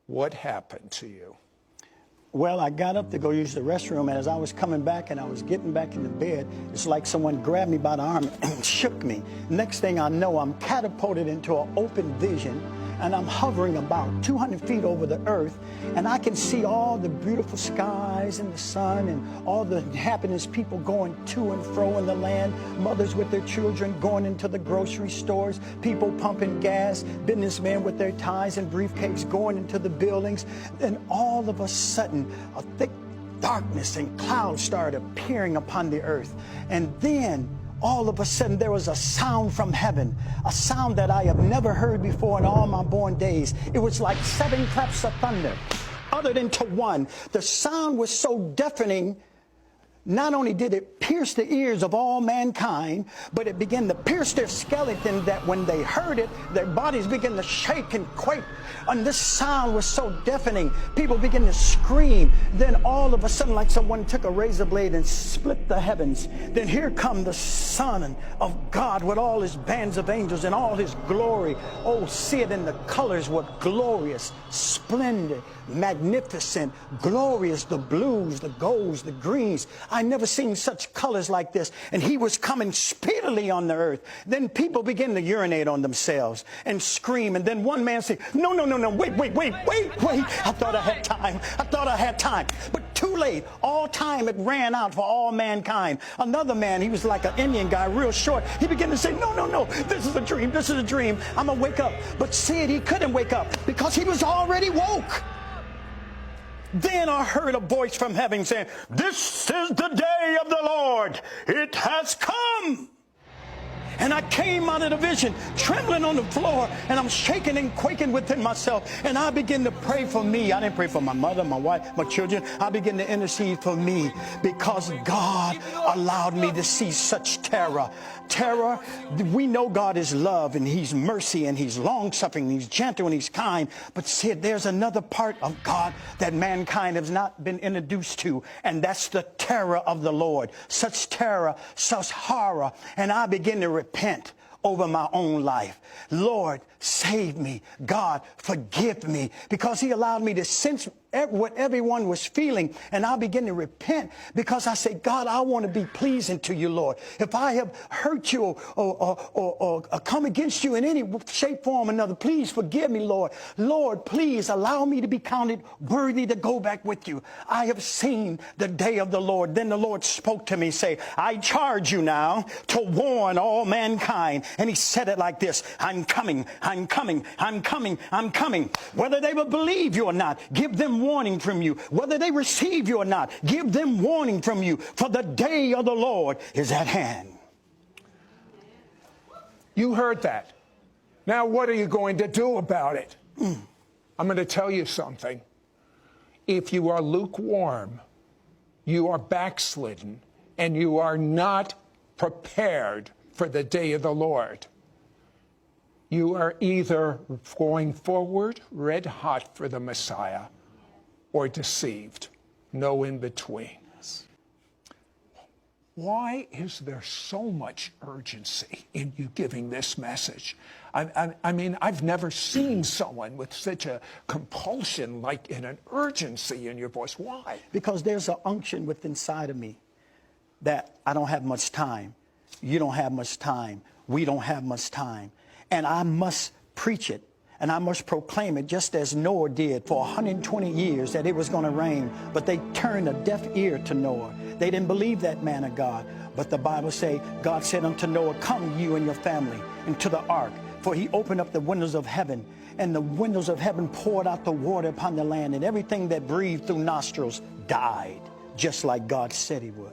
What happened to you? Well, I got up to go use the restroom, and as I was coming back and I was getting back in the bed, it's like someone grabbed me by the arm and shook me. Next thing I know, I'm catapulted into an open vision, and I'm hovering about 200 feet over the earth, and I can see all the beautiful skies and the sun and all the happiness, people going to and fro in the land, mothers with their children going into the grocery stores, people pumping gas, businessmen with their ties and briefcases going into the buildings. Then all of a sudden, a thick darkness and clouds started appearing upon the earth. And then all of a sudden there was a sound from heaven, a sound that I have never heard before in all my born days. It was like 7 claps of thunder, uttered into one. The sound was so deafening, not only did it pierce the ears of all mankind, but it began to pierce their skeleton, that when they heard it, their bodies began to shake and quake. And this sound was so deafening, people began to scream. Then all of a sudden, like someone took a razor blade and split the heavens. Then here come the Son of God with all his bands of angels and all his glory. Oh, see it in the colors were glorious, splendid, magnificent, glorious, the blues, the golds, the greens. I never seen such colors like this. And he was coming speedily on the earth. Then people began to urinate on themselves and scream. And then one man said, no, wait. I thought I had time. But too late. All time had ran out for all mankind. Another man, he was like an Indian guy, real short. He began to say, no, this is a dream. I'm going to wake up. But see it, he couldn't wake up because he was already woke. Then I heard a voice from heaven saying, "This is the day of the Lord. It has come." And I came out of the vision, trembling on the floor, and I'm shaking and quaking within myself. And I began to pray for me. I didn't pray for my mother, my wife, my children. I began to intercede for me because God allowed me to see such terror. Terror, we know God is love, and he's mercy, and he's long-suffering, and he's gentle, and he's kind. But see, there's another part of God that mankind has not been introduced to, and that's the terror of the Lord. Such terror, such horror. And I begin to repent over my own life. Lord, save me. God, forgive me. Because he allowed me to sense what everyone was feeling. And I begin to repent because I say, God, I want to be pleasing to you, Lord. If I have hurt you or come against you in any shape, form, or another, please forgive me, Lord. Lord, please allow me to be counted worthy to go back with you. I have seen the day of the Lord. Then the Lord spoke to me, say, I charge you now to warn all mankind. And he said it like this: I'm coming. Whether they will believe you or not, give them warning from you. Whether they receive you or not, give them warning from you. For the day of the Lord is at hand. You heard that. Now what are you going to do about it? I'm going to tell you something. If you are lukewarm, you are backslidden, and you are not prepared for the day of the Lord, you are either going forward red hot for the Messiah or deceived. No in between. Why is there so much urgency in you giving this message? I mean, I've never seen someone with such a compulsion, like in an urgency in your voice. Why? Because there's an unction within inside of me that I don't have much time. You don't have much time. We don't have much time. And I must preach it, and I must proclaim it, just as Noah did for 120 years, that it was going to rain. But they turned a deaf ear to Noah. They didn't believe that man of God. But the Bible says, God said unto Noah, come you and your family into the ark. For he opened up the windows of heaven, and the windows of heaven poured out the water upon the land, and everything that breathed through nostrils died, just like God said he would.